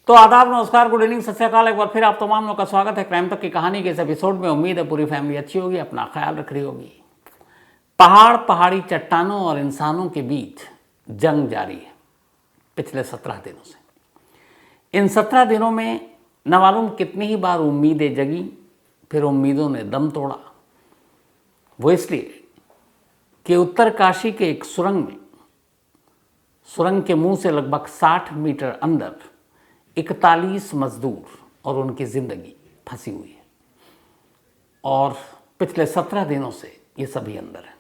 तो आदाब, नमस्कार, गुड इवनिंग, सत श्री अकाल। एक बार फिर आप तमाम लोगों का स्वागत है क्राइम तक की कहानी के इस एपिसोड में। उम्मीद है पूरी फैमिली अच्छी होगी, अपना ख्याल रख रही होगी। पहाड़ी चट्टानों और इंसानों के बीच जंग जारी है पिछले 17 दिनों से। इन 17 दिनों में न मालूम कितनी ही बार उम्मीदें जगी, फिर उम्मीदों ने दम तोड़ा। वो इसलिए कि उत्तरकाशी के एक सुरंग के मुंह से लगभग 60 मीटर अंदर 41 मजदूर और उनकी ज़िंदगी फंसी हुई है। और पिछले 17 दिनों से ये सभी अंदर हैं।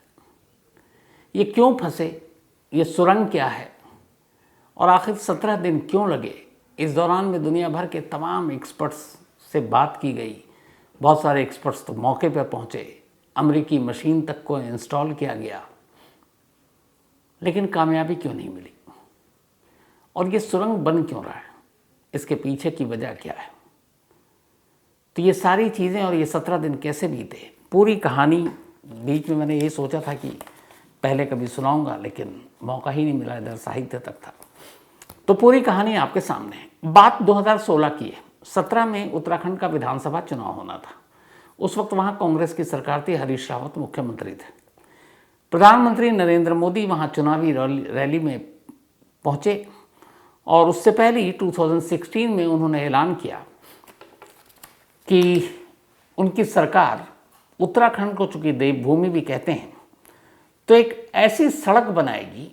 ये क्यों फंसे, ये सुरंग क्या है और आखिर 17 दिन क्यों लगे, इस दौरान में दुनिया भर के तमाम एक्सपर्ट्स से बात की गई। बहुत सारे एक्सपर्ट्स तो मौके पर पहुँचे, अमेरिकी मशीन तक को इंस्टॉल किया गया, लेकिन कामयाबी क्यों नहीं मिली। और ये सुरंग बन क्यों रहा है, इसके पीछे की वजह क्या है। तो ये सारी चीज़ें और ये 17 दिन कैसे बीते, पूरी कहानी बीच में मैंने ये सोचा था कि पहले कभी सुनाऊंगा, लेकिन मौका ही नहीं मिला, इधर साहित्य तक था। तो पूरी कहानी आपके सामने है। बात 2016 की है। 17 में उत्तराखंड का विधानसभा चुनाव होना था। उस वक्त वहाँ कांग्रेस की सरकार थी, हरीश रावत मुख्यमंत्री थे। प्रधानमंत्री नरेंद्र मोदी वहाँ चुनावी रैली में पहुँचे और उससे पहले ही 2016 में उन्होंने ऐलान किया कि उनकी सरकार उत्तराखंड को चूँकि देवभूमि भी कहते हैं, तो एक ऐसी सड़क बनाएगी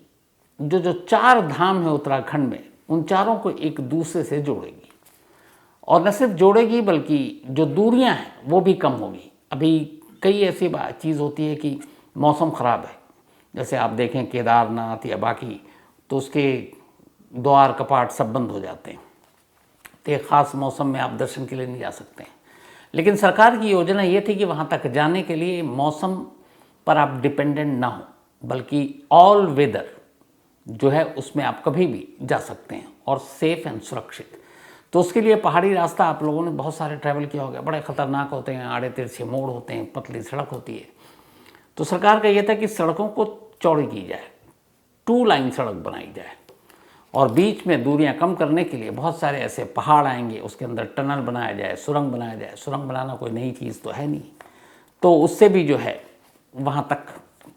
जो 4 धाम है उत्तराखंड में, उन चारों को एक दूसरे से जोड़ेगी। और न सिर्फ जोड़ेगी बल्कि जो दूरियां हैं वो भी कम होगी। अभी कई ऐसी चीज़ होती है कि मौसम ख़राब है, जैसे आप देखें केदारनाथ या बाकी, तो उसके द्वार कपाट सब बंद हो जाते हैं, तो एक ख़ास मौसम में आप दर्शन के लिए नहीं जा सकते हैं। लेकिन सरकार की योजना ये थी कि वहाँ तक जाने के लिए मौसम पर आप डिपेंडेंट ना हो, बल्कि ऑल वेदर जो है उसमें आप कभी भी जा सकते हैं और सेफ़ एंड सुरक्षित। तो उसके लिए पहाड़ी रास्ता आप लोगों ने बहुत सारे ट्रैवल किया होगा, बड़े ख़तरनाक होते हैं, आड़े तिरछे मोड़ होते हैं, पतली सड़क होती है। तो सरकार का ये था कि सड़कों को चौड़ी की जाए, 2 लाइन सड़क बनाई जाए और बीच में दूरियां कम करने के लिए बहुत सारे ऐसे पहाड़ आएंगे, उसके अंदर टनल बनाया जाए, सुरंग बनाया जाए। सुरंग बनाना कोई नई चीज़ तो है नहीं, तो उससे भी जो है वहाँ तक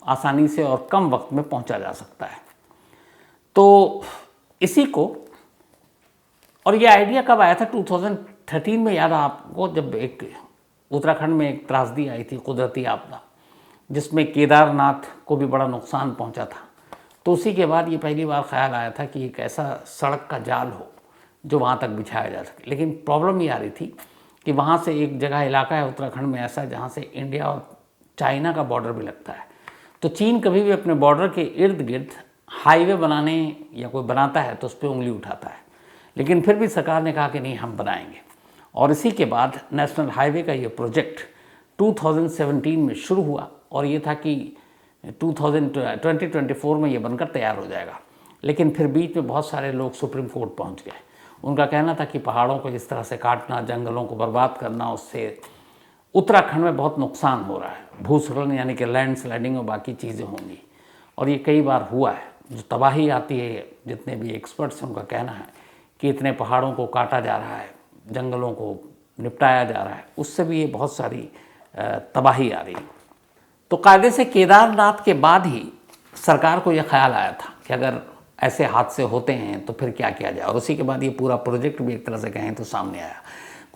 आसानी से और कम वक्त में पहुँचा जा सकता है। तो इसी को, और ये आइडिया कब आया था, 2013 में, याद है आपको, जब एक उत्तराखंड में एक त्रासदी आई थी, कुदरती आपदा, जिसमें केदारनाथ को भी बड़ा नुकसान पहुँचा था। तो उसी के बाद ये पहली बार ख्याल आया था कि एक ऐसा सड़क का जाल हो जो वहाँ तक बिछाया जा सके। लेकिन प्रॉब्लम ये आ रही थी कि वहाँ से एक जगह इलाका है उत्तराखंड में ऐसा, जहाँ से इंडिया और चाइना का बॉर्डर भी लगता है। तो चीन कभी भी अपने बॉर्डर के इर्द गिर्द हाईवे बनाने या कोई बनाता है तो उस पर उंगली उठाता है, लेकिन फिर भी सरकार ने कहा कि नहीं, हम बनाएंगे। और इसी के बाद नेशनल हाईवे का ये प्रोजेक्ट 2017 में शुरू हुआ और ये था कि 2024 में ये बनकर तैयार हो जाएगा। लेकिन फिर बीच में बहुत सारे लोग सुप्रीम कोर्ट पहुंच गए। उनका कहना था कि पहाड़ों को इस तरह से काटना, जंगलों को बर्बाद करना, उससे उत्तराखंड में बहुत नुकसान हो रहा है, भूस्खलन यानी कि लैंडस्लाइडिंग और बाकी चीज़ें होंगी। और ये कई बार हुआ है। जो तबाही आती है, जितने भी एक्सपर्ट्स हैं उनका कहना है कि इतने पहाड़ों को काटा जा रहा है, जंगलों को निपटाया जा रहा है, उससे भी ये बहुत सारी तबाही आ रही है। तो कायदे से केदारनाथ के बाद ही सरकार को यह ख्याल आया था कि अगर ऐसे हादसे होते हैं तो फिर क्या किया जाए। और उसी के बाद ये पूरा प्रोजेक्ट भी एक तरह से कहें तो सामने आया।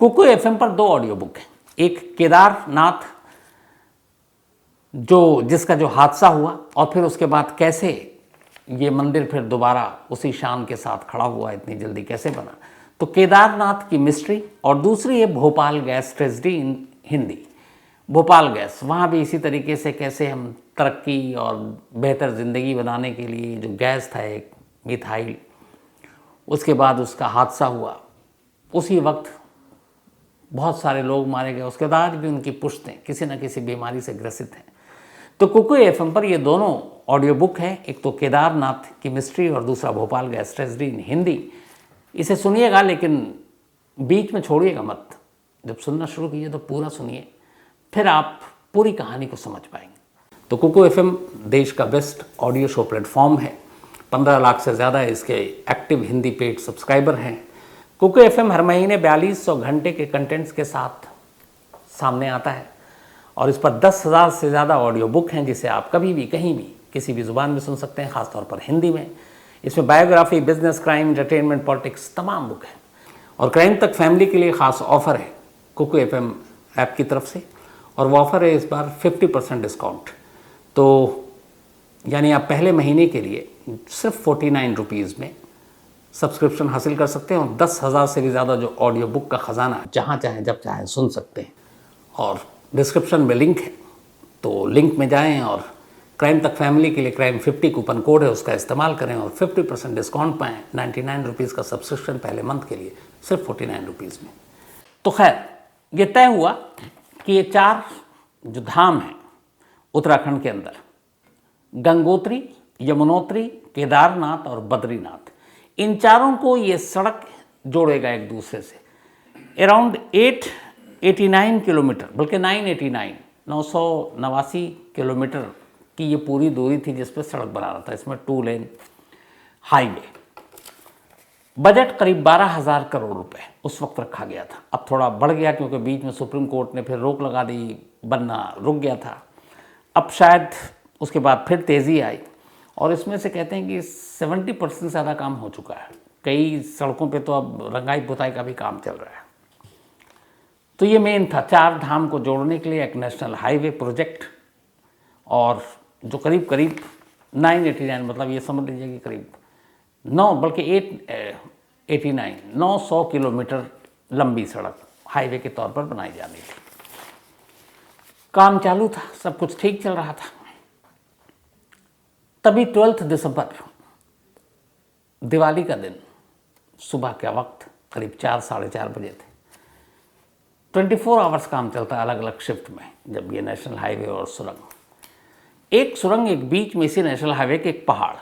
कुकू एफएम पर 2 ऑडियो बुक हैं। एक केदारनाथ जिसका जो हादसा हुआ और फिर उसके बाद कैसे ये मंदिर फिर दोबारा उसी शान के साथ खड़ा हुआ, इतनी जल्दी कैसे बना, तो केदारनाथ की मिस्ट्री। और दूसरी है भोपाल गैस ट्रेजेडी इन हिंदी। भोपाल गैस, वहाँ भी इसी तरीके से कैसे हम तरक्की और बेहतर ज़िंदगी बनाने के लिए जो गैस था एक मिथाइल, उसके बाद उसका हादसा हुआ, उसी वक्त बहुत सारे लोग मारे गए। उसके बाद भी उनकी पुश्तें किसी न किसी बीमारी से ग्रसित हैं। तो कुकू एफएम पर ये दोनों ऑडियो बुक है, एक तो केदारनाथ की मिस्ट्री और दूसरा भोपाल गैस ट्रेजेडी इन हिंदी। इसे सुनिएगा, लेकिन बीच में छोड़िएगा मत। जब सुनना शुरू कीजिए तो पूरा सुनिए, फिर आप पूरी कहानी को समझ पाएंगे। तो कुकू एफएम देश का बेस्ट ऑडियो शो प्लेटफॉर्म है। 15 लाख से ज़्यादा इसके एक्टिव हिंदी पेड सब्सक्राइबर हैं। कुकू एफएम हर महीने 4200 घंटे के कंटेंट्स के साथ सामने आता है और इस पर 10,000 से ज़्यादा ऑडियो बुक हैं जिसे आप कभी भी कहीं भी किसी भी ज़ुबान में सुन सकते हैं, ख़ासतौर पर हिंदी में। इसमें biography, business, crime, entertainment, politics तमाम बुक हैं। और क्राइम तक फैमिली के लिए ख़ास ऑफ़र है कुकू एफएम ऐप की तरफ से, और वो ऑफ़र है इस बार 50% डिस्काउंट। तो यानी आप पहले महीने के लिए सिर्फ 49 रुपीज़ में सब्सक्रिप्शन हासिल कर सकते हैं और 10,000 से भी ज़्यादा जो ऑडियो बुक का ख़जाना जहाँ चाहें जब चाहें सुन सकते हैं। और डिस्क्रिप्शन में लिंक है, तो लिंक में जाएं और क्राइम तक फैमिली के लिए क्राइम 50 कूपन कोड है, उसका इस्तेमाल करें और 50% डिस्काउंट पाएँ। 99 रुपीज़ का सब्सक्रिप्शन पहले मंथ के लिए सिर्फ 49 रुपीज़ में। तो खैर ये तय हुआ कि ये 4 जो धाम हैं उत्तराखंड के अंदर, गंगोत्री, यमुनोत्री, केदारनाथ और बद्रीनाथ, इन चारों को ये सड़क जोड़ेगा एक दूसरे से। अराउंड 889 किलोमीटर, बल्कि 989 किलोमीटर की ये पूरी दूरी थी जिस पर सड़क बना रहा था। इसमें 2 लेन हाईवे। बजट करीब 12,000 करोड़ रुपए उस वक्त रखा गया था। अब थोड़ा बढ़ गया क्योंकि बीच में सुप्रीम कोर्ट ने फिर रोक लगा दी, बनना रुक गया था। अब शायद उसके बाद फिर तेज़ी आई और इसमें से कहते हैं कि 70% से ज़्यादा काम हो चुका है। कई सड़कों पे तो अब रंगाई पुताई का भी काम चल रहा है। तो ये मेन था 4 धाम को जोड़ने के लिए एक नेशनल हाईवे प्रोजेक्ट, और जो करीब करीब 989, मतलब ये समझ लीजिए कि करीब 900 किलोमीटर लंबी सड़क हाईवे के तौर पर बनाई जानी थी। काम चालू था, सब कुछ ठीक चल रहा था। तभी 12 दिसंबर, दिवाली का दिन, सुबह का वक्त करीब 4 साढ़े 4 बजे थे। 24 आवर्स काम चलता है अलग अलग शिफ्ट में जब ये नेशनल हाईवे और सुरंग, एक सुरंग, एक बीच में इसी नेशनल हाईवे के एक पहाड़,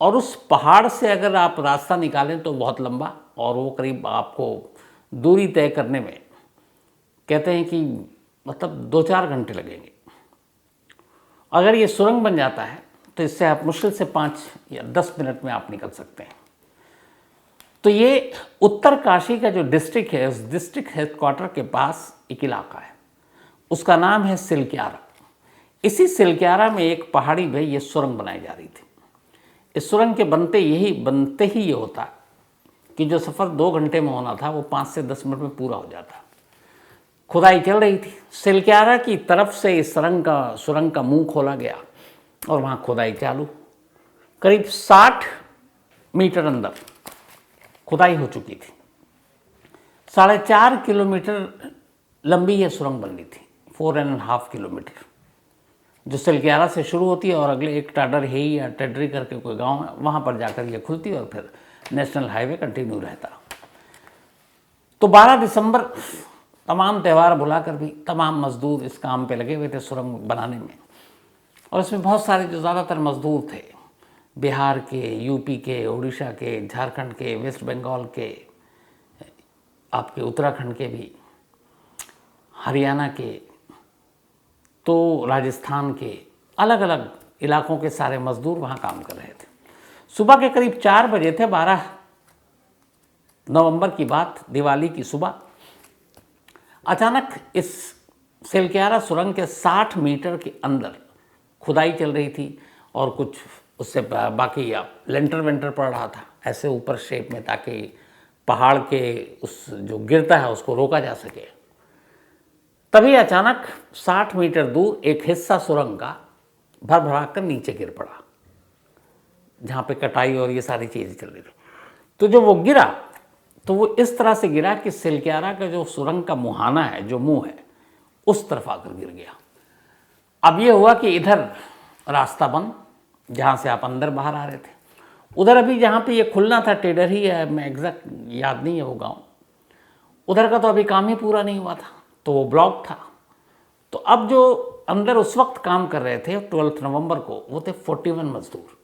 और उस पहाड़ से अगर आप रास्ता निकालें तो बहुत लंबा, और वो करीब आपको दूरी तय करने में कहते हैं कि मतलब 2-4 घंटे लगेंगे। अगर ये सुरंग बन जाता है तो इससे आप मुश्किल से 5 या 10 मिनट में आप निकल सकते हैं। तो ये उत्तरकाशी का जो डिस्ट्रिक्ट है, उस डिस्ट्रिक्ट हेडक्वार्टर के पास एक इलाका है, उसका नाम है सिलक्यारा। इसी सिलक्यारा में एक पहाड़ी में ये सुरंग बनाई जा रही थी। इस सुरंग के बनते ही ये होता कि जो सफ़र 2 घंटे में होना था वो 5 से 10 मिनट में पूरा हो जाता। खुदाई चल रही थी, सिलक्यारा की तरफ से इस सुरंग का मुंह खोला गया और वहाँ खुदाई चालू। करीब 60 मीटर अंदर खुदाई हो चुकी थी। 4.5 किलोमीटर लंबी यह सुरंग बननी थी, 4.5 किलोमीटर, जो सिलक्यारा से शुरू होती है और अगले एक टाडर है या टेडरी करके कोई गांव है, वहाँ पर जाकर ये खुलती है और फिर नेशनल हाईवे कंटिन्यू रहता। तो 12 दिसंबर तमाम त्यौहार भुलाकर भी तमाम मजदूर इस काम पे लगे हुए थे सुरंग बनाने में, और इसमें बहुत सारे जो ज़्यादातर मजदूर थे बिहार के, यूपी के, उड़ीसा के, झारखंड के, वेस्ट बंगाल के, आपके उत्तराखंड के भी, हरियाणा के, तो राजस्थान के, अलग अलग इलाकों के सारे मजदूर वहाँ काम कर रहे थे। सुबह के करीब 4 बजे थे, 12 नवंबर की बात, दिवाली की सुबह। अचानक इस सिलक्यारा सुरंग के 60 मीटर के अंदर खुदाई चल रही थी और कुछ उससे बाकी लेंटर वेंटर पड़ रहा था ऐसे ऊपर शेप में, ताकि पहाड़ के उस जो गिरता है उसको रोका जा सके। तभी अचानक 60 मीटर दूर एक हिस्सा सुरंग का भर कर नीचे गिर पड़ा, जहाँ पे कटाई और ये सारी चीज़ें चल रही थी। तो जो वो गिरा तो वो इस तरह से गिरा कि सिलक्यारा का जो सुरंग का मुहाना है, जो मुंह है, उस तरफ आकर गिर गया। अब ये हुआ कि इधर रास्ता बंद, जहाँ से आप अंदर बाहर आ रहे थे, उधर अभी जहाँ पे ये खुलना था, टेडर ही है, मैं एग्जैक्ट याद नहीं है वो गाँव, उधर का तो अभी काम ही पूरा नहीं हुआ था, तो वो ब्लॉक था। तो अब जो अंदर उस वक्त काम कर रहे थे 12 नवंबर को, वो थे 41 मजदूर।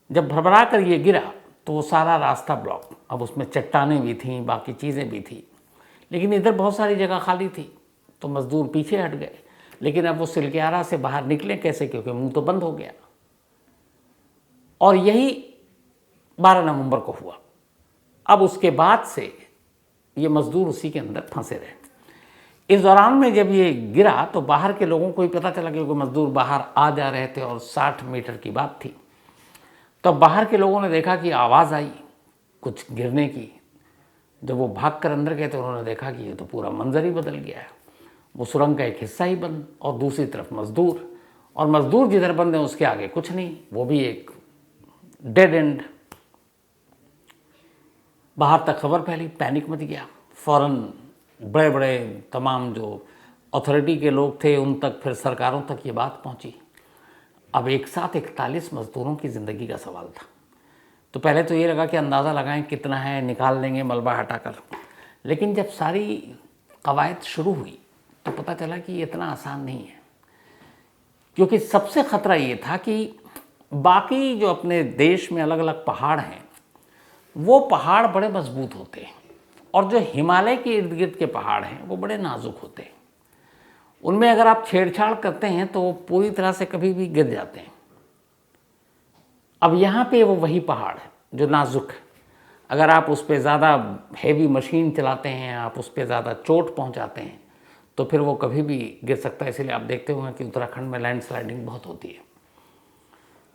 जब भरभरा कर ये गिरा तो वो सारा रास्ता ब्लॉक। अब उसमें चट्टानें भी थीं, बाकी चीज़ें भी थी, लेकिन इधर बहुत सारी जगह खाली थी, तो मज़दूर पीछे हट गए। लेकिन अब वो सिलक्यारा से बाहर निकले कैसे, क्योंकि मुंह तो बंद हो गया। और यही 12 नवंबर को हुआ। अब उसके बाद से ये मजदूर उसी के अंदर फंसे रहे। इस दौरान में जब ये गिरा तो बाहर के लोगों को भी पता चला, क्योंकि मजदूर बाहर आ जा रहे थे और 60 मीटर की बात थी। तब बाहर के लोगों ने देखा कि आवाज़ आई कुछ गिरने की। जब वो भाग कर अंदर गए तो उन्होंने देखा कि ये तो पूरा मंजर ही बदल गया है। वो सुरंग का एक हिस्सा ही बंद और दूसरी तरफ मजदूर, और मजदूर जिधर बंद है उसके आगे कुछ नहीं, वो भी एक डेड एंड। बाहर तक खबर फैली, पैनिक मच गया। फ़ौरन बड़े बड़े तमाम जो अथॉरिटी के लोग थे उन तक, फिर सरकारों तक ये बात पहुंची। अब एक साथ 41 मजदूरों की ज़िंदगी का सवाल था। तो पहले तो ये लगा कि अंदाज़ा लगाएं कितना है, निकाल लेंगे मलबा हटाकर। लेकिन जब सारी कवायद शुरू हुई तो पता चला कि ये इतना आसान नहीं है, क्योंकि सबसे ख़तरा ये था कि बाकी जो अपने देश में अलग अलग पहाड़ हैं वो पहाड़ बड़े मजबूत होते हैं, और जो हिमालय के इर्द गिर्द के पहाड़ हैं वो बड़े नाजुक होते हैं। उनमें अगर आप छेड़छाड़ करते हैं तो वो पूरी तरह से कभी भी गिर जाते हैं। अब यहाँ पे वो वही पहाड़ है जो नाजुक है। अगर आप उस पर ज़्यादा हैवी मशीन चलाते हैं, आप उस पर ज़्यादा चोट पहुँचाते हैं तो फिर वो कभी भी गिर सकता है। इसीलिए आप देखते होंगे कि उत्तराखंड में लैंडस्लाइडिंग बहुत होती है।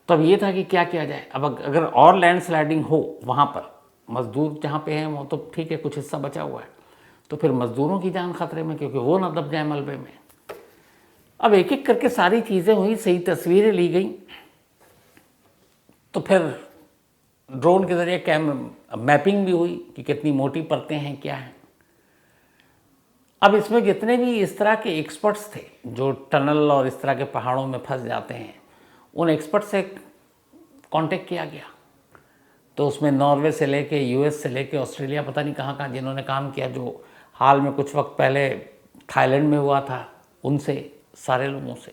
तो अब ये था कि क्या किया जाए। अब अगर और लैंडस्लाइडिंग हो वहाँ पर, मज़दूर जहाँ पे हैं वो तो ठीक है, कुछ हिस्सा बचा हुआ है, तो फिर मज़दूरों की जान खतरे में, क्योंकि वो ना दब जाए मलबे में। अब एक एक करके सारी चीज़ें हुई, सही तस्वीरें ली गई। तो फिर ड्रोन के ज़रिए मैपिंग भी हुई कि कितनी मोटी परतें हैं, क्या है। अब इसमें जितने भी इस तरह के एक्सपर्ट्स थे जो टनल और इस तरह के पहाड़ों में फंस जाते हैं, उन एक्सपर्ट से कांटेक्ट किया गया। तो उसमें नॉर्वे से लेके, यूएस से लेके, ऑस्ट्रेलिया, पता नहीं कहाँ कहाँ जिन्होंने काम किया, जो हाल में कुछ वक्त पहले थाईलैंड में हुआ था, उनसे, सारे लोगों से।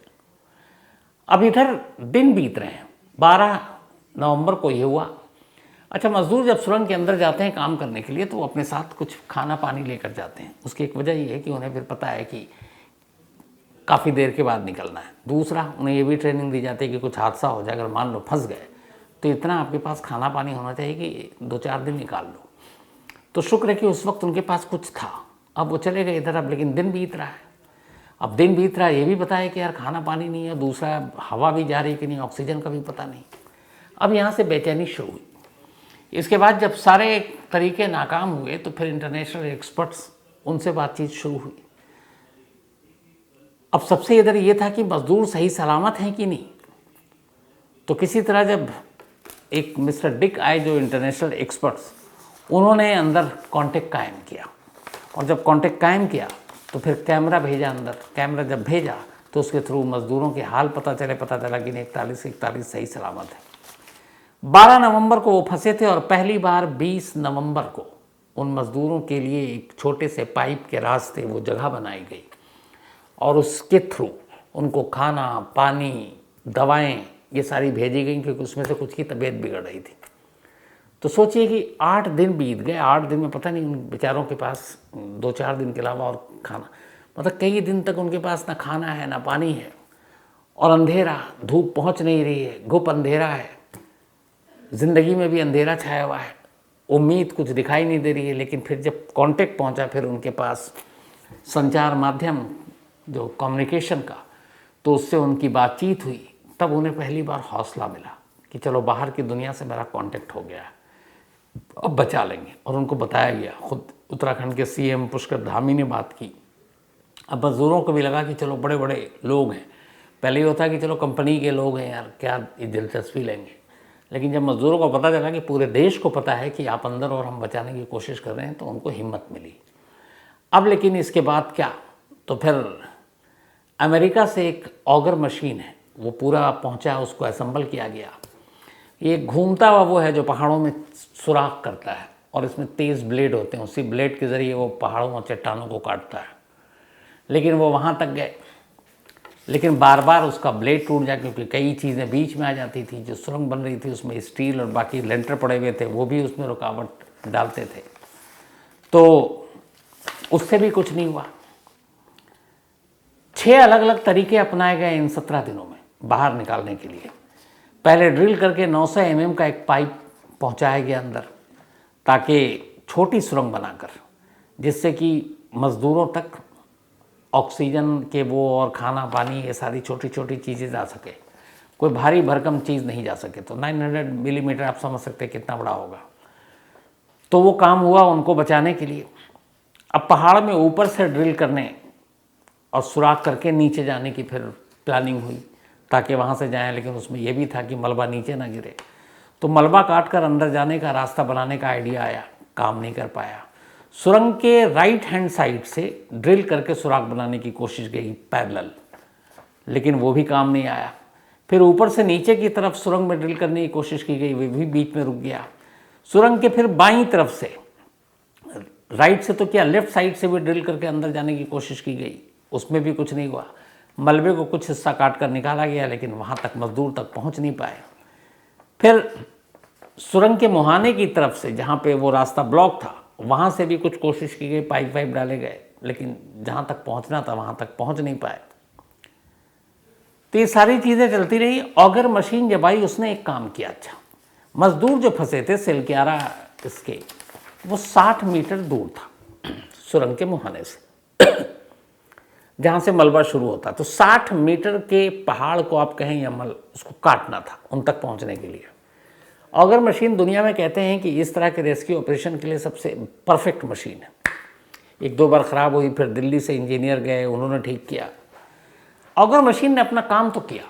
अब इधर दिन बीत रहे हैं। 12 नवंबर को ये हुआ। अच्छा, मज़दूर जब सुरंग के अंदर जाते हैं काम करने के लिए तो वो अपने साथ कुछ खाना पानी लेकर जाते हैं। उसकी एक वजह ये है कि उन्हें फिर पता है कि काफ़ी देर के बाद निकलना है। दूसरा, उन्हें ये भी ट्रेनिंग दी जाती है कि कुछ हादसा हो जाए, अगर मान लो फंस गए तो इतना आपके पास खाना पानी होना चाहिए कि 2-4 दिन निकाल लो। तो शुक्र है कि उस वक्त उनके पास कुछ था। अब वो चले गए इधर। अब लेकिन दिन बीत रहा है। अब दिन बीत रहा है, ये भी पता है कि यार खाना पानी नहीं है, दूसरा हवा भी जा रही है कि नहीं, ऑक्सीजन का भी पता नहीं। अब यहाँ से बेचैनी शुरू हुई। इसके बाद जब सारे तरीके नाकाम हुए तो फिर इंटरनेशनल एक्सपर्ट्स, उनसे बातचीत शुरू हुई। अब सबसे इधर ये था कि मज़दूर सही सलामत हैं कि नहीं। तो किसी तरह जब एक मिस्टर डिक आए, जो इंटरनेशनल एक्सपर्ट्स, उन्होंने अंदर कांटेक्ट कायम किया। और जब कांटेक्ट कायम किया तो फिर कैमरा भेजा अंदर। कैमरा जब भेजा तो उसके थ्रू मज़दूरों के हाल पता चला कि 41 सही सलामत है। 12 नवंबर को वो फंसे थे और पहली बार 20 नवंबर को उन मज़दूरों के लिए एक छोटे से पाइप के रास्ते वो जगह बनाई गई, और उसके थ्रू उनको खाना, पानी, दवाएं ये सारी भेजी गई, क्योंकि उसमें से कुछ की तबीयत बिगड़ रही थी। तो सोचिए कि 8 दिन बीत गए। 8 दिन में पता नहीं उन बेचारों के पास 2-4 दिन के अलावा और खाना, मतलब कई दिन तक उनके पास ना खाना है ना पानी है, और अंधेरा, धूप पहुंच नहीं रही है, घुप अंधेरा है, ज़िंदगी में भी अंधेरा छाया हुआ है, उम्मीद कुछ दिखाई नहीं दे रही है। लेकिन फिर जब कांटेक्ट पहुंचा, फिर उनके पास संचार माध्यम जो कम्युनिकेशन का, तो उससे उनकी बातचीत हुई। तब उन्हें पहली बार हौसला मिला कि चलो बाहर की दुनिया से मेरा कांटेक्ट हो गया है, अब बचा लेंगे। और उनको बताया गया, खुद उत्तराखंड के सीएम पुष्कर धामी ने बात की। अब मज़दूरों को भी लगा कि चलो बड़े बड़े लोग हैं। पहले ये होता कि चलो कंपनी के लोग हैं यार, क्या दिलचस्पी लेंगे। लेकिन जब मज़दूरों को पता चला कि पूरे देश को पता है कि आप अंदर और हम बचाने की कोशिश कर रहे हैं, तो उनको हिम्मत मिली। अब लेकिन इसके बाद क्या, तो फिर अमेरिका से एक ऑगर मशीन है, वो पूरा पहुंचा, उसको असेंबल किया गया। ये घूमता हुआ वो है जो पहाड़ों में सुराख करता है, और इसमें तेज़ ब्लेड होते हैं। उसी ब्लेड के ज़रिए वो पहाड़ों और चट्टानों को काटता है। लेकिन वो वहाँ तक गए, लेकिन बार बार उसका ब्लेड टूट जाए, क्योंकि कई चीज़ें बीच में आ जाती थी। जो सुरंग बन रही थी उसमें स्टील और बाकी लेंटर पड़े हुए थे, वो भी उसमें रुकावट डालते थे। तो उससे भी कुछ नहीं हुआ। 6 अलग अलग तरीके अपनाए गए इन 17 दिनों में बाहर निकालने के लिए। पहले ड्रिल करके 900 mm का एक पाइप पहुंचाया गया अंदर, ताकि छोटी सुरंग बनाकर, जिससे कि मज़दूरों तक ऑक्सीजन के वो और खाना पानी ये सारी छोटी छोटी चीज़ें जा सके, कोई भारी भरकम चीज़ नहीं जा सके। तो 900 मिलीमीटर आप समझ सकते हैं कितना बड़ा होगा। तो वो काम हुआ उनको बचाने के लिए। अब पहाड़ में ऊपर से ड्रिल करने और सुराख करके नीचे जाने की फिर प्लानिंग हुई ताकि वहाँ से जाएं, लेकिन उसमें यह भी था कि मलबा नीचे ना गिरे। तो मलबा काट कर अंदर जाने का रास्ता बनाने का आइडिया आया, काम नहीं कर पाया। सुरंग के राइट हैंड साइड से ड्रिल करके सुराख बनाने की कोशिश गई पैरेलल, लेकिन वो भी काम नहीं आया। फिर ऊपर से नीचे की तरफ सुरंग में ड्रिल करने की कोशिश की गई, वो भी बीच में रुक गया। सुरंग के फिर बाईं तरफ से, राइट से तो क्या लेफ्ट साइड से भी ड्रिल करके अंदर जाने की कोशिश की गई, उसमें भी कुछ नहीं हुआ। मलबे को कुछ हिस्सा काट कर निकाला गया, लेकिन वहाँ तक मजदूर तक पहुँच नहीं पाए। फिर सुरंग के मुहाने की तरफ से जहाँ पे वो रास्ता ब्लॉक था, वहाँ से भी कुछ कोशिश की गई, पाइप वाइप डाले गए, लेकिन जहाँ तक पहुँचना था वहाँ तक पहुँच नहीं पाए। तो ये सारी चीज़ें चलती रही। ऑगर मशीन जब आई उसने एक काम किया। अच्छा, मजदूर जो फंसे थे सिलक्यारा इसके, वो 60 मीटर दूर था सुरंग के मुहाने से जहाँ से मलबा शुरू होता। तो 60 मीटर के पहाड़ को आप कहें या उसको काटना था उन तक पहुँचने के लिए। ऑगर मशीन दुनिया में कहते हैं कि इस तरह के रेस्क्यू ऑपरेशन के लिए सबसे परफेक्ट मशीन है। एक दो बार ख़राब हुई, फिर दिल्ली से इंजीनियर गए, उन्होंने ठीक किया। ऑगर मशीन ने अपना काम तो किया,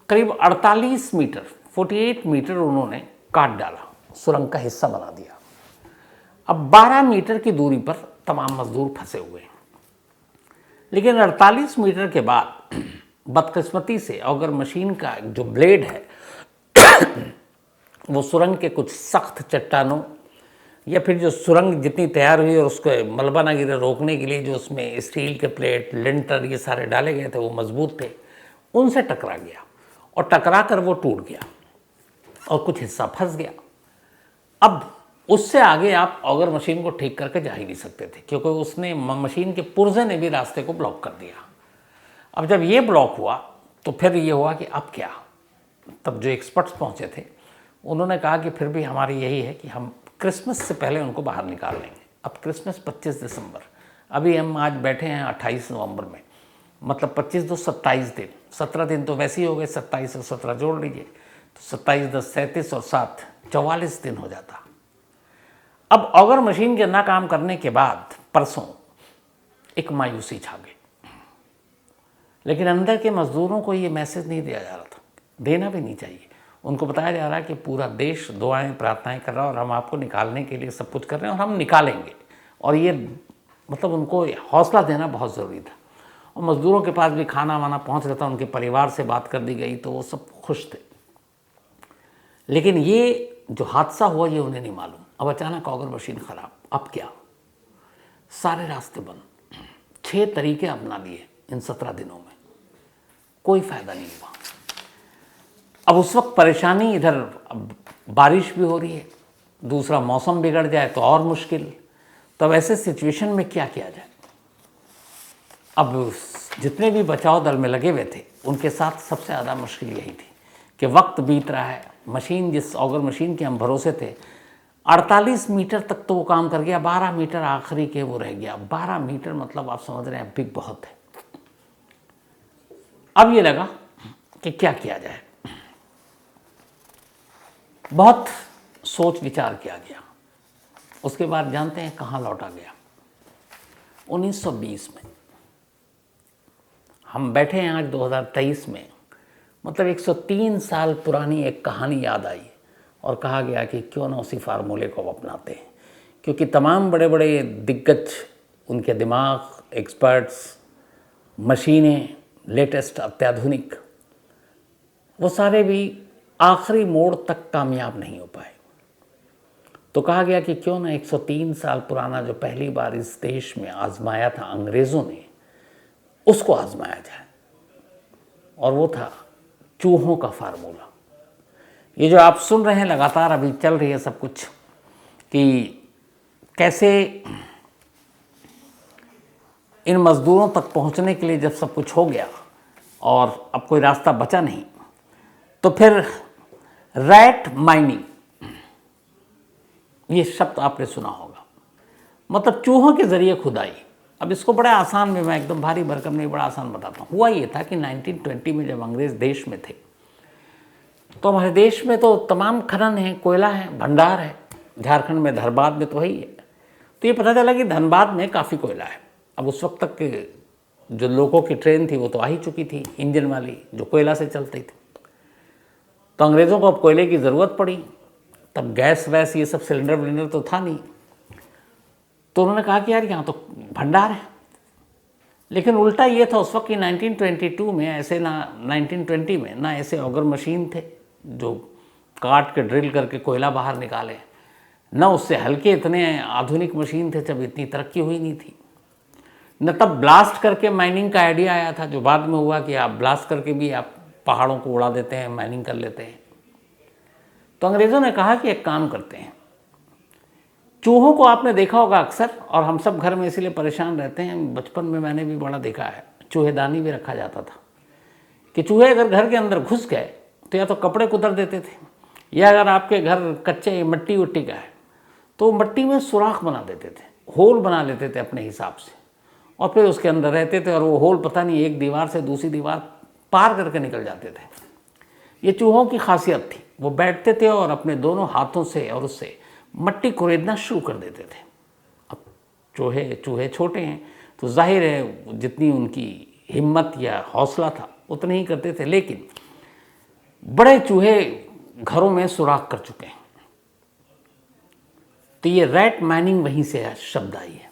करीब 48 मीटर 48 मीटर उन्होंने काट डाला, सुरंग का हिस्सा बना दिया। अब 12 मीटर की दूरी पर तमाम मजदूर फंसे हुए हैं। लेकिन 48 मीटर के बाद बदकिस्मती से ऑगर मशीन का जो ब्लेड है वो सुरंग के कुछ सख्त चट्टानों या फिर जो सुरंग जितनी तैयार हुई और उसको मलबा ना गिरे रोकने के लिए जो उसमें स्टील के प्लेट, लिंटर ये सारे डाले गए थे, वो मजबूत थे, उनसे टकरा गया और टकरा कर वो टूट गया और कुछ हिस्सा फंस गया। अब उससे आगे आप ऑगर मशीन को ठीक करके जा ही नहीं सकते थे, क्योंकि उसने मशीन के पुर्जे ने भी रास्ते को ब्लॉक कर दिया। अब जब ये ब्लॉक हुआ तो फिर ये हुआ कि अब क्या। तब जो एक्सपर्ट्स पहुँचे थे उन्होंने कहा कि फिर भी हमारी यही है कि हम क्रिसमस से पहले उनको बाहर निकाल लेंगे। अब क्रिसमस 25 दिसंबर, अभी हम आज बैठे हैं 28 नवंबर में, मतलब 25 तो 27 दिन, 17 दिन तो वैसे ही हो गए, 27 और 17 जोड़ लीजिए तो 27 10 37 और 7 44 दिन हो जाता। अब ऑगर मशीन के ना काम करने के बाद परसों एक मायूसी छा गई, लेकिन अंदर के मजदूरों को ये मैसेज नहीं दिया जा रहा था, देना भी नहीं चाहिए। उनको बताया जा रहा है कि पूरा देश दुआएं प्रार्थनाएं कर रहा है और हम आपको निकालने के लिए सब कुछ कर रहे हैं और हम निकालेंगे। और ये मतलब उनको हौसला देना बहुत ज़रूरी था। और मज़दूरों के पास भी खाना वाना पहुंच रहा था, उनके परिवार से बात कर दी गई तो वो सब खुश थे। लेकिन ये जो हादसा हुआ ये उन्हें नहीं मालूम। अब अचानक ऑगर मशीन ख़राब, अब क्या, सारे रास्ते बंद। 6 तरीके अपना लिए इन 17 दिनों में, कोई फ़ायदा नहीं हुआ। अब उस वक्त परेशानी, इधर बारिश भी हो रही है, दूसरा मौसम बिगड़ जाए तो और मुश्किल। तब ऐसे सिचुएशन में क्या किया जाए। अब जितने भी बचाव दल में लगे हुए थे उनके साथ सबसे ज़्यादा मुश्किल यही थी कि वक्त बीत रहा है, मशीन जिस ऑगर मशीन के हम भरोसे थे 48 मीटर तक तो वो काम कर गया, 12 मीटर आखिरी के वो रह गया। 12 मीटर मतलब आप समझ रहे हैं बिग बहुत है। अब ये लगा कि क्या किया जाए, बहुत सोच विचार किया गया। उसके बाद जानते हैं कहाँ लौटा गया, 1920 में। हम बैठे हैं आज 2023 में, मतलब 103 साल पुरानी एक कहानी याद आई और कहा गया कि क्यों ना उसी फार्मूले को अपनाते हैं, क्योंकि तमाम बड़े बड़े दिग्गज, उनके दिमाग, एक्सपर्ट्स, मशीनें लेटेस्ट अत्याधुनिक, वो सारे भी आखिरी मोड़ तक कामयाब नहीं हो पाए। तो कहा गया कि क्यों ना 103 साल पुराना जो पहली बार इस देश में आजमाया था अंग्रेज़ों ने, उसको आजमाया जाए। और वो था चूहों का फार्मूला। ये जो आप सुन रहे हैं लगातार अभी चल रही है सब कुछ, कि कैसे इन मज़दूरों तक पहुंचने के लिए जब सब कुछ हो गया और अब कोई रास्ता बचा नहीं, तो फिर रैट माइनिंग, ये शब्द आपने सुना होगा, मतलब चूहों के ज़रिए खुदाई। अब इसको बड़ा आसान में, मैं एकदम भारी भरकम नहीं, बड़ा आसान बताता हूँ। हुआ ये था कि 1920 में जब अंग्रेज़ देश में थे तो हमारे देश में तो तमाम खनन है, कोयला है, भंडार है। झारखंड में धनबाद में तो वही है। तो ये पता चला कि धनबाद में काफ़ी कोयला है। अब उस वक्त तक के जो लोगों की ट्रेन थी वो तो आ ही चुकी थी, इंजन वाली, जो कोयला से चलती थी। तो अंग्रेज़ों को अब कोयले की ज़रूरत पड़ी। तब गैस वैस ये सब सिलेंडर विलेंडर तो था नहीं। तो उन्होंने कहा कि यार यहाँ तो भंडार है। लेकिन उल्टा ये था उस वक्त कि 1922 में ऐसे ना 1920 में ना ऐसे ऑगर मशीन थे जो काट के ड्रिल करके कोयला बाहर निकाले, न उससे हल्के इतने आधुनिक मशीन थे, जब इतनी तरक्की हुई नहीं थी। न तब ब्लास्ट करके माइनिंग का आइडिया आया था, जो बाद में हुआ कि आप ब्लास्ट करके भी आप पहाड़ों को उड़ा देते हैं, माइनिंग कर लेते हैं। तो अंग्रेज़ों ने कहा कि एक काम करते हैं, चूहों को आपने देखा होगा अक्सर, और हम सब घर में इसीलिए परेशान रहते हैं, बचपन में मैंने भी बड़ा देखा है, चूहेदानी भी रखा जाता था कि चूहे अगर घर के अंदर घुस गए तो या तो कपड़े कुतर देते थे, या अगर आपके घर कच्चे मट्टी उट्टी का है तो मट्टी में सुराख बना देते थे, होल बना लेते थे अपने हिसाब से, और फिर उसके अंदर रहते थे, और वो होल पता नहीं एक दीवार से दूसरी दीवार पार करके निकल जाते थे। ये चूहों की खासियत थी। वो बैठते थे और अपने दोनों हाथों से और उससे मट्टी कुरेदना शुरू कर देते थे। अब चूहे छोटे हैं तो जाहिर है जितनी उनकी हिम्मत या हौसला था उतने ही करते थे, लेकिन बड़े चूहे घरों में सुराख कर चुके हैं। तो ये रैट माइनिंग वहीं से शब्द आई है,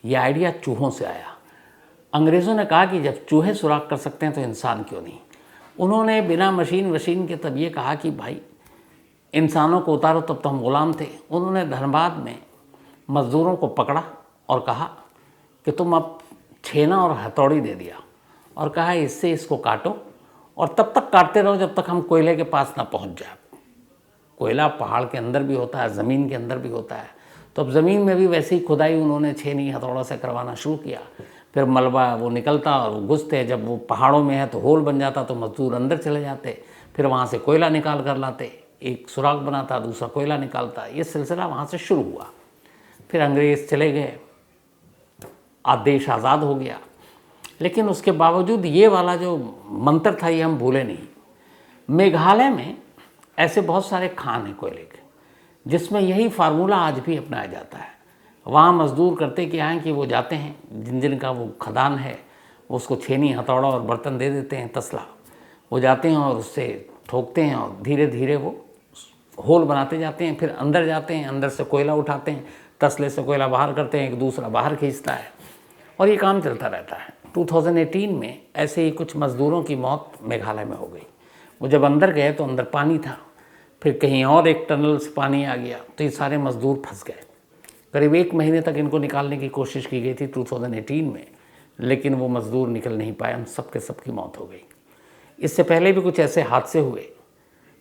ये आइडिया चूहों से आया। अंग्रेज़ों ने कहा कि जब चूहे सुराख कर सकते हैं तो इंसान क्यों नहीं। उन्होंने बिना मशीन के तब ये कहा कि भाई इंसानों को उतारो, तब तो हम गुलाम थे। उन्होंने धनबाद में मज़दूरों को पकड़ा और कहा कि तुम अब छेना और हथौड़ी दे दिया, और कहा इससे इसको काटो, और तब तक काटते रहो जब तक हम कोयले के पास ना पहुंच जाए। कोयला पहाड़ के अंदर भी होता है, ज़मीन के अंदर भी होता है। तो अब ज़मीन में भी वैसे ही खुदाई उन्होंने छेनी हथौड़ा से करवाना शुरू किया। फिर मलबा वो निकलता और वो घुसते, जब वो पहाड़ों में है तो होल बन जाता, तो मज़दूर अंदर चले जाते, फिर वहाँ से कोयला निकाल कर लाते, एक सुराख बनाता, दूसरा कोयला निकालता। ये सिलसिला वहाँ से शुरू हुआ। फिर अंग्रेज़ चले गए, देश आज़ाद हो गया। लेकिन उसके बावजूद ये वाला जो मंत्र था ये हम भूले नहीं। मेघालय में ऐसे बहुत सारे खान हैं कोयले के, जिसमें यही फार्मूला आज भी अपनाया जाता है। वहाँ मज़दूर करते क्या हैं कि वो जाते हैं, जिन का वो खदान है उसको छेनी हथौड़ा और बर्तन दे देते हैं, तसला, वो जाते हैं और उससे ठोकते हैं, और धीरे धीरे वो होल बनाते जाते हैं। फिर अंदर जाते हैं, अंदर से कोयला उठाते हैं, तसले से कोयला बाहर करते हैं, एक दूसरा बाहर खींचता है, और ये काम चलता रहता है। 2018 में ऐसे ही कुछ मज़दूरों की मौत मेघालय में हो गई। वो जब अंदर गए तो अंदर पानी था, फिर कहीं और एक टनल से पानी आ गया, तो ये सारे मज़दूर फंस गए। करीब 1 महीने तक इनको निकालने की कोशिश की गई थी 2018 में, लेकिन वो मज़दूर निकल नहीं पाए, हम सब के सब की मौत हो गई। इससे पहले भी कुछ ऐसे हादसे हुए।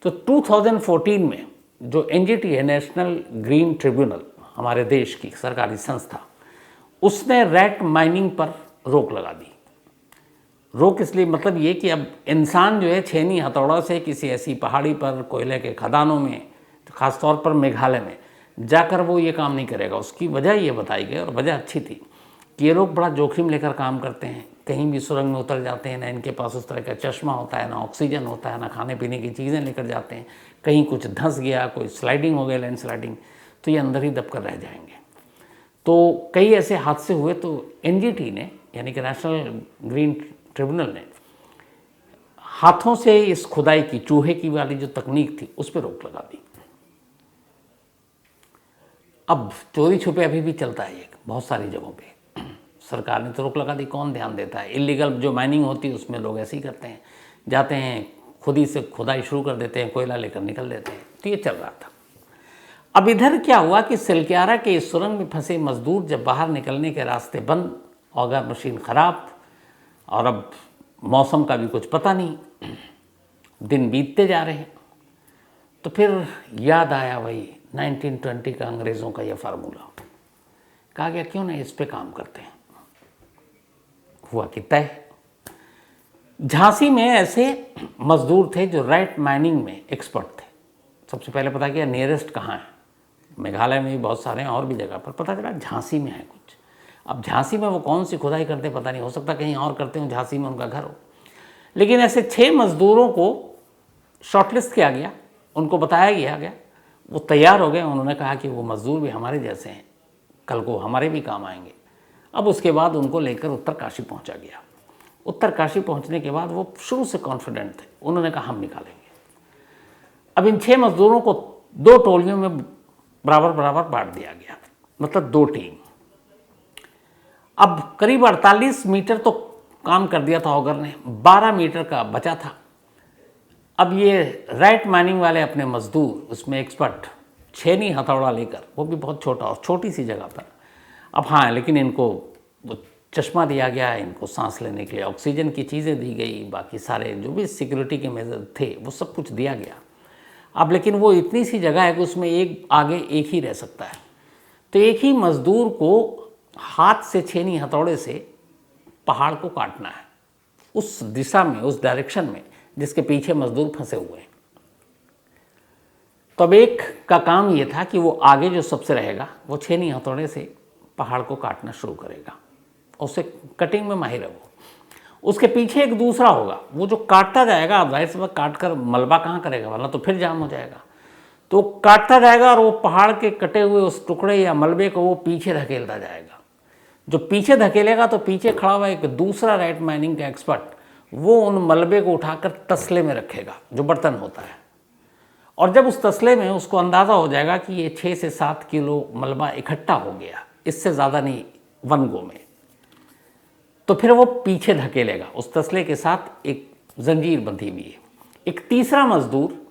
तो 2014 में जो NGT है, नेशनल ग्रीन ट्रिब्यूनल, हमारे देश की सरकारी संस्था, उसने रैट माइनिंग पर रोक लगा दी। रोक इसलिए मतलब ये कि अब इंसान जो है छेनी हथौड़ा से किसी ऐसी पहाड़ी पर, कोयले के खदानों में, ख़ास तौर पर मेघालय में जाकर वो ये काम नहीं करेगा। उसकी वजह ये बताई गई, और वजह अच्छी थी कि ये लोग बड़ा जोखिम लेकर काम करते हैं। कहीं भी सुरंग में उतर जाते हैं, ना इनके पास उस तरह का चश्मा होता है, ना ऑक्सीजन होता है, ना खाने पीने की चीज़ें लेकर जाते हैं। कहीं कुछ धंस गया, कोई स्लाइडिंग हो गया, लैंड स्लाइडिंग, तो ये अंदर ही दब कर रह जाएंगे। तो कई ऐसे हादसे हुए। तो NGT ने, यानी कि नेशनल ग्रीन ट्रिब्यूनल ने, हाथों से इस खुदाई की, चूहे की वाली जो तकनीक थी, उस पर रोक लगा दी। अब चोरी छुपे अभी भी चलता है ये बहुत सारी जगहों पे। सरकार ने तो रोक लगा दी, कौन ध्यान देता है। इलीगल जो माइनिंग होती है उसमें लोग ऐसे ही करते हैं, जाते हैं खुद ही से खुदाई शुरू कर देते हैं, कोयला लेकर निकल देते हैं। तो ये चल रहा था। अब इधर क्या हुआ कि सिलक्यारा के इस सुरंग में फंसे मजदूर जब बाहर निकलने के रास्ते बंद, ऑगर मशीन ख़राब, और अब मौसम का भी कुछ पता नहीं, दिन बीतते जा रहे हैं, तो फिर याद आया वही 1920 का अंग्रेज़ों का यह फार्मूला। कहा गया क्यों नहीं इस पे काम करते हैं। हुआ कि तय। झांसी में ऐसे मजदूर थे जो रैट माइनिंग में एक्सपर्ट थे। सबसे पहले पता किया नियरेस्ट कहाँ है, मेघालय में भी बहुत सारे हैं, और भी जगह पर। पता चला झांसी में है कुछ। अब झांसी में वो कौन सी खुदाई करते पता नहीं, हो सकता कहीं और करते हो, झांसी में उनका घर हो। लेकिन ऐसे 6 मज़दूरों को शॉर्टलिस्ट किया गया, उनको बताया गया, वो तैयार हो गए। उन्होंने कहा कि वो मज़दूर भी हमारे जैसे हैं, कल को हमारे भी काम आएंगे। अब उसके बाद उनको लेकर उत्तरकाशी पहुंचा गया। उत्तरकाशी पहुंचने के बाद वो शुरू से कॉन्फिडेंट थे, उन्होंने कहा हम निकालेंगे। अब इन 6 मज़दूरों को 2 टोलियों में बराबर बराबर बांट दिया गया, मतलब 2 टीम। अब करीब 48 मीटर तो काम कर दिया था ऑगर ने, 12 मीटर का बचा था। अब ये राइट माइनिंग वाले अपने मजदूर, उसमें एक्सपर्ट, छेनी हथौड़ा लेकर, वो भी बहुत छोटा और छोटी सी जगह पर। अब हाँ, लेकिन इनको वो चश्मा दिया गया, इनको सांस लेने के लिए ऑक्सीजन की चीज़ें दी गई, बाकी सारे जो भी सिक्योरिटी के मेजर थे वो सब कुछ दिया गया। अब लेकिन वो इतनी सी जगह है कि उसमें एक आगे एक ही रह सकता है, तो एक ही मज़दूर को हाथ से छेनी हथौड़े से पहाड़ को काटना है, उस दिशा में, उस डायरेक्शन में जिसके पीछे मज़दूर फंसे हुए हैं। तो अब एक का काम ये था कि वो आगे जो सबसे रहेगा वो छेनी हथौड़े से पहाड़ को काटना शुरू करेगा, उसे कटिंग में माहिर है वो। उसके पीछे एक दूसरा होगा, वो जो काटता जाएगा। अब जाहिर सी बात, काट कर मलबा कहाँ करेगा, वरना तो फिर जाम हो जाएगा। तो काटता जाएगा और वो पहाड़ के कटे हुए उस टुकड़े या मलबे को वो पीछे धकेलता जाएगा। जो पीछे धकेलेगा तो पीछे खड़ा हुआ एक दूसरा राइट माइनिंग का एक्सपर्ट, वो उन मलबे को उठाकर तसले में रखेगा, जो बर्तन होता है। और जब उस तसले में उसको अंदाज़ा हो जाएगा कि ये 6 से 7 किलो मलबा इकट्ठा हो गया, इससे ज़्यादा नहीं वन गो में, तो फिर वो पीछे धकेलेगा। उस तसले के साथ एक जंजीर बंधी हुई है, एक तीसरा मजदूर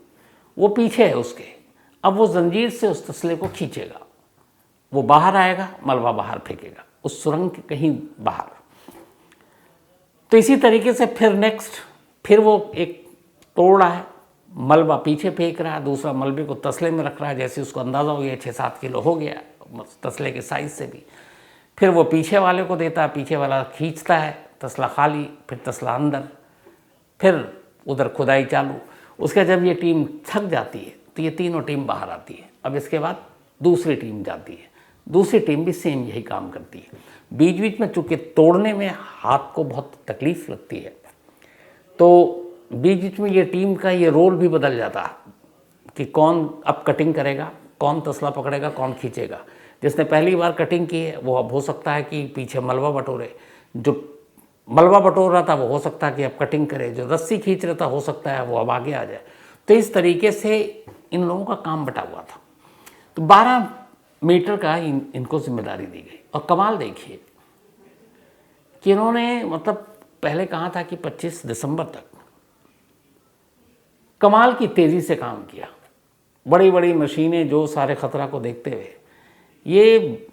वो पीछे है उसके। अब वो जंजीर से उस तसले को खींचेगा, वो बाहर आएगा, मलबा बाहर फेंकेगा उस सुरंग के कहीं बाहर। तो इसी तरीके से फिर नेक्स्ट, फिर वो एक तोड़ रहा है, मलबा पीछे फेंक रहा है, दूसरा मलबे को तसले में रख रहा है, जैसे उसको अंदाज़ा हो गया 6-7 किलो हो गया तसले के साइज़ से भी। फिर वो पीछे वाले को देता है, पीछे वाला खींचता है, तसला खाली, फिर तसला अंदर, फिर उधर खुदाई चालू। उसके जब ये टीम थक जाती है तो ये तीनों टीम बाहर आती है। अब इसके बाद दूसरी टीम जाती है, दूसरी टीम भी सेम यही काम करती है। बीच बीच में चूँकि तोड़ने में हाथ को बहुत तकलीफ़ लगती है, तो बीच बीच में ये टीम का ये रोल भी बदल जाता है कि कौन अब कटिंग करेगा, कौन तसला पकड़ेगा, कौन खींचेगा। जिसने पहली बार कटिंग की है वो अब हो सकता है कि पीछे मलबा बटोरे, जो मलबा बटोर रहा था वो हो सकता है कि अब कटिंग करे, जो रस्सी खींच रहा था हो सकता है वो अब आगे आ जाए। तो इस तरीके से इन लोगों का काम बटा हुआ था। तो 12 मीटर का इनको जिम्मेदारी दी गई। और कमाल देखिए कि इन्होंने, मतलब पहले कहा था कि 25 दिसंबर तक, कमाल की तेज़ी से काम किया। बड़ी बड़ी मशीनें जो सारे ख़तरा को देखते हुए ये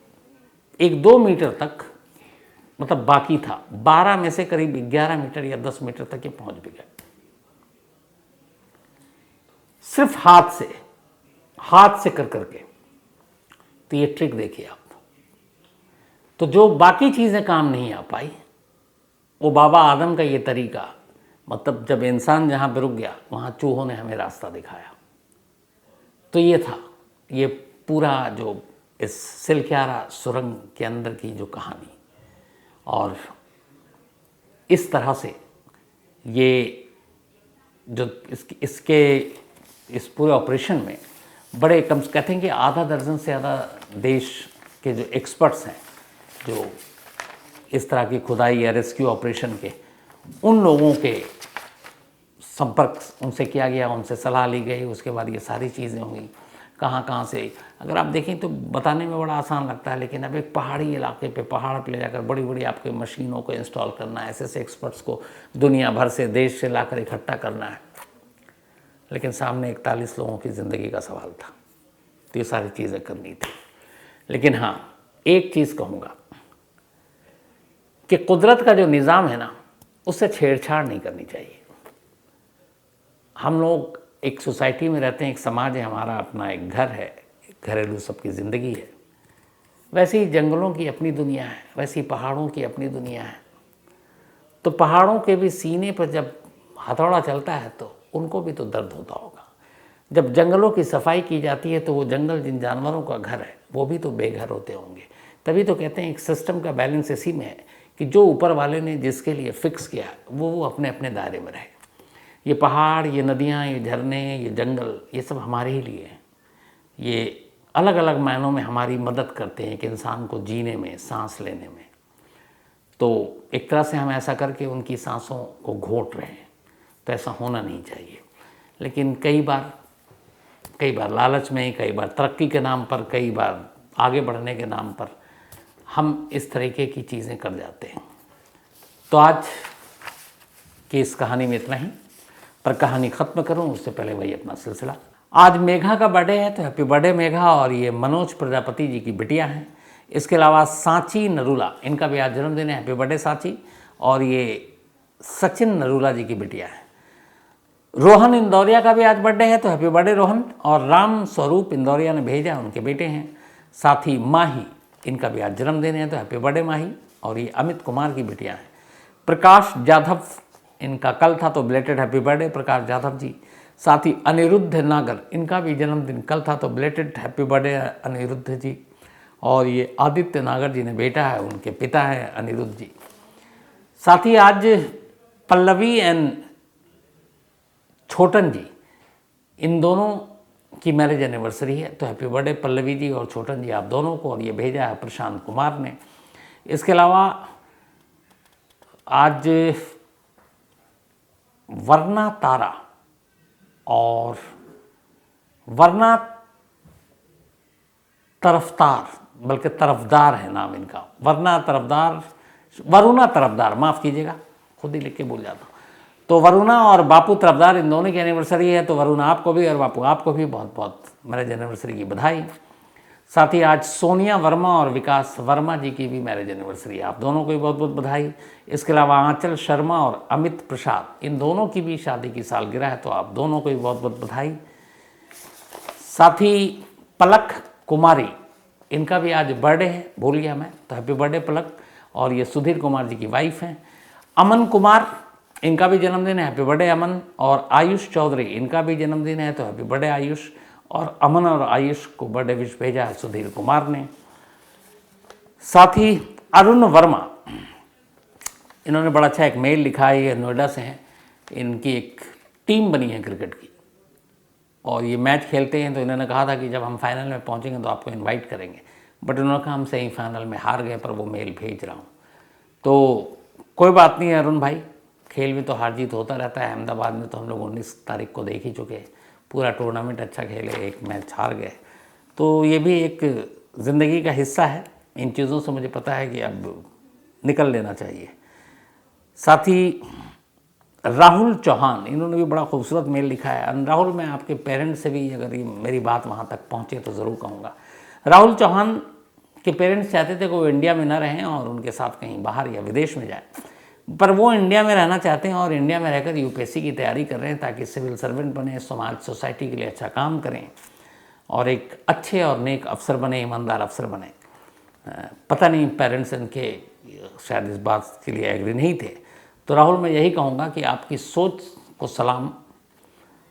1-2 मीटर तक, मतलब बाकी था, 12 में से करीब 11 मीटर या 10 मीटर तक ये पहुंच भी गए, सिर्फ हाथ से कर करके। तो ये ट्रिक देखिए आप। तो जो बाकी चीज़ें काम नहीं आ पाई, वो बाबा आदम का ये तरीका, मतलब जब इंसान जहाँ पे रुक गया वहाँ चूहों ने हमें रास्ता दिखाया। तो ये था, ये पूरा जो इस सिलक्यारा सुरंग के अंदर की जो कहानी। और इस तरह से ये जो इस पूरे ऑपरेशन में बड़े कम से कहते हैं कि आधा दर्जन से ज़्यादा देश के जो एक्सपर्ट्स हैं, जो इस तरह की खुदाई या रेस्क्यू ऑपरेशन के, उन लोगों के संपर्क उनसे किया गया, उनसे सलाह ली गई। उसके बाद ये सारी चीज़ें हुई। कहाँ से, अगर आप देखें तो बताने में बड़ा आसान लगता है, लेकिन अब एक पहाड़ी इलाके पे, पहाड़ पे ले जाकर बड़ी बड़ी आपके मशीनों को इंस्टॉल करना है, ऐसे एक्सपर्ट्स को दुनिया भर से, देश से लाकर इकट्ठा करना है। लेकिन सामने 41 लोगों की ज़िंदगी का सवाल था, तो ये सारी चीज़ें करनी थी। लेकिन हाँ, एक चीज़ कहूँगा कि कुदरत का जो निज़ाम है ना, उससे छेड़छाड़ नहीं करनी चाहिए। हम लोग एक सोसाइटी में रहते हैं, एक समाज है हमारा, अपना एक घर है, घरेलू सबकी ज़िंदगी है। वैसे ही जंगलों की अपनी दुनिया है, वैसे ही पहाड़ों की अपनी दुनिया है। तो पहाड़ों के भी सीने पर जब हथौड़ा चलता है तो उनको भी तो दर्द होता होगा। जब जंगलों की सफाई की जाती है तो वो जंगल जिन जानवरों का घर है वो भी तो बेघर होते होंगे। तभी तो कहते हैं एक सिस्टम का बैलेंस इसी में है कि जो ऊपर वाले ने जिसके लिए फिक्स किया वो अपने अपने दायरे में रहे। ये पहाड़, ये नदियाँ, ये झरने, ये जंगल, ये सब हमारे ही लिए हैं। ये अलग अलग मायनों में हमारी मदद करते हैं कि इंसान को जीने में, सांस लेने में। तो एक तरह से हम ऐसा करके उनकी सांसों को घोंट रहे हैं, तो ऐसा होना नहीं चाहिए। लेकिन कई बार लालच में, कई बार तरक्की के नाम पर, कई बार आगे बढ़ने के नाम पर हम इस तरीके की चीज़ें कर जाते हैं। तो आज की इस कहानी में इतना ही, पर कहानी ख़त्म करूं उससे पहले वही अपना सिलसिला। आज मेघा का बर्थडे है, तो हैप्पी बर्थडे मेघा। और ये मनोज प्रजापति जी की बिटिया हैं। इसके अलावा सांची नरूला, इनका भी आज जन्मदिन है, हैप्पी बर्थडे सांची। और ये सचिन नरूला जी की बिटिया है। रोहन इंदौरिया का भी आज बर्थडे है, तो हैप्पी बर्थडे रोहन। और राम स्वरूप इंदौरिया ने भेजा, उनके बेटे हैं। साथ ही माही, इनका भी आज जन्मदिन है, तो हैप्पी बर्थडे माही। और ये अमित कुमार की बिटिया हैं। प्रकाश जाधव, इनका कल था, तो belated happy birthday Prakash Jadhav जी। साथ ही अनिरुद्ध नागर, इनका भी जन्मदिन कल था, तो बिलेटेड हैप्पी बर्थडे अनिरुद्ध जी। और ये आदित्य नागर जी ने बेटा है, उनके पिता हैं अनिरुद्ध जी। साथ ही आज पल्लवी एंड छोटन जी, इन दोनों की मैरिज एनिवर्सरी है, तो हैप्पी बर्थडे पल्लवी जी और छोटन जी आप दोनों को। और ये भेजा है प्रशांत कुमार ने। इसके अलावा आज वरना तारा और वरना तरफदार, बल्कि तरफदार है नाम इनका, वरुणा तरफदार, माफ़ कीजिएगा, खुद ही लिख के भूल जाता हूँ। तो वरुणा और बापू तरफदार, इन दोनों की एनिवर्सरी है। तो वरुणा आपको भी और बापू आपको भी बहुत बहुत मैरिज एनिवर्सरी की बधाई। साथ ही आज सोनिया वर्मा और विकास वर्मा जी की भी मैरिज एनिवर्सरी है, आप दोनों को भी बहुत बहुत बधाई। इसके अलावा आंचल शर्मा और अमित प्रसाद, इन दोनों की भी शादी की सालगिरह है, तो आप दोनों को भी बहुत बहुत बधाई। साथ ही पलक कुमारी, इनका भी आज बर्थडे है, भूल गया मैं, तो हैप्पी बर्थडे पलक। और ये सुधीर कुमार जी की वाइफ हैं। अमन कुमार, इनका भी जन्मदिन है, हैप्पी बर्थडे अमन। और आयुष चौधरी, इनका भी जन्मदिन है, तो हैप्पी बर्थडे आयुष। और अमन और आयुष को बर्थडे विश भेजा है सुधीर कुमार ने। साथ ही अरुण वर्मा, इन्होंने बड़ा अच्छा एक मेल लिखा है, ये नोएडा से हैं। इनकी एक टीम बनी है क्रिकेट की और ये मैच खेलते हैं। तो इन्होंने कहा था कि जब हम फाइनल में पहुंचेंगे तो आपको इनवाइट करेंगे, बट उन्होंने कहा हम सेमीफाइनल में हार गए, पर वो मेल भेज रहा हूँ। तो कोई बात नहीं है अरुण भाई, खेल में तो हार जीत होता रहता है। अहमदाबाद में तो हम लोग 19 तारीख को देख ही चुके हैं, पूरा टूर्नामेंट अच्छा खेले, एक मैच हार गए। तो ये भी एक ज़िंदगी का हिस्सा है। इन चीज़ों से मुझे पता है कि अब निकल लेना चाहिए। साथ ही राहुल चौहान, इन्होंने भी बड़ा खूबसूरत मेल लिखा है। राहुल, मैं आपके पेरेंट्स से भी अगर ये मेरी बात वहाँ तक पहुँचे तो ज़रूर कहूँगा। राहुल चौहान के पेरेंट्स चाहते थे कि वो इंडिया में ना रहें और उनके साथ कहीं बाहर या विदेश में जाए, पर वो इंडिया में रहना चाहते हैं और इंडिया में रहकर यूपीएससी की तैयारी कर रहे हैं ताकि सिविल सर्वेंट बने, समाज सोसाइटी के लिए अच्छा काम करें और एक अच्छे और नेक अफसर बने, ईमानदार अफसर बने। पता नहीं पेरेंट्स इनके शायद इस बात के लिए एग्री नहीं थे। तो राहुल, मैं यही कहूँगा कि आपकी सोच को सलाम।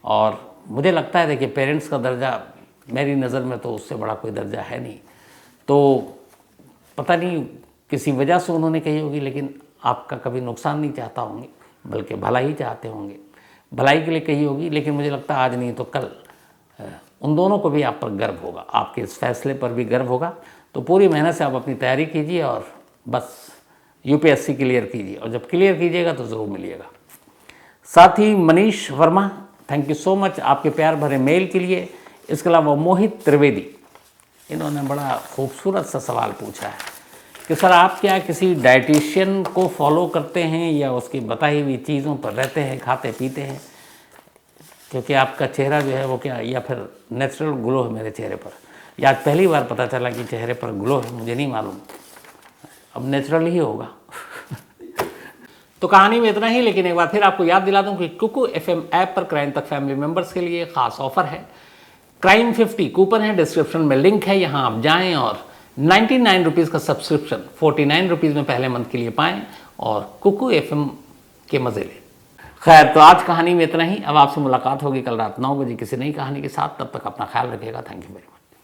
और मुझे लगता है देखिए, पेरेंट्स का दर्जा मेरी नज़र में तो उससे बड़ा कोई दर्जा है नहीं। तो पता नहीं किसी वजह से उन्होंने कही होगी, लेकिन आपका कभी नुकसान नहीं चाहता होंगे, बल्कि भला ही चाहते होंगे, भलाई के लिए कही होगी। लेकिन मुझे लगता है आज नहीं तो कल उन दोनों को भी आप पर गर्व होगा, आपके इस फैसले पर भी गर्व होगा। तो पूरी मेहनत से आप अपनी तैयारी कीजिए और बस यूपीएससी क्लियर कीजिए, और जब क्लियर कीजिएगा तो ज़रूर मिलिएगा। साथ ही Manish Verma, thank you so much आपके प्यार भरे मेल के लिए। इसके अलावा मोहित त्रिवेदी, इन्होंने बड़ा खूबसूरत सा सवाल पूछा है कि सर आप क्या किसी डाइटिशियन को फॉलो करते हैं या उसकी बताई हुई चीज़ों पर रहते हैं, खाते पीते हैं, क्योंकि आपका चेहरा जो है वो क्या, या फिर नेचुरल ग्लो है मेरे चेहरे पर। या आज पहली बार पता चला कि चेहरे पर ग्लो है, मुझे नहीं मालूम, अब नेचुरल ही होगा। तो कहानी में इतना ही, लेकिन एक बार फिर आपको याद दिला दूं कि कुकू FM ऐप पर क्राइम तक फैमिली मेंबर्स के लिए खास ऑफर है। क्राइम 50 कूपन है, डिस्क्रिप्शन में लिंक है, यहाँ आप जाएं और 99 रुपीज़ का सब्सक्रिप्शन 49 रुपीज़ में पहले मंथ के लिए पाएं और कुकू FM के मज़े लें। खैर, तो आज कहानी में इतना ही। अब आपसे मुलाकात होगी कल रात 9 बजे किसी नई कहानी के साथ। तब तक अपना ख्याल रखिएगा। Thank you very much.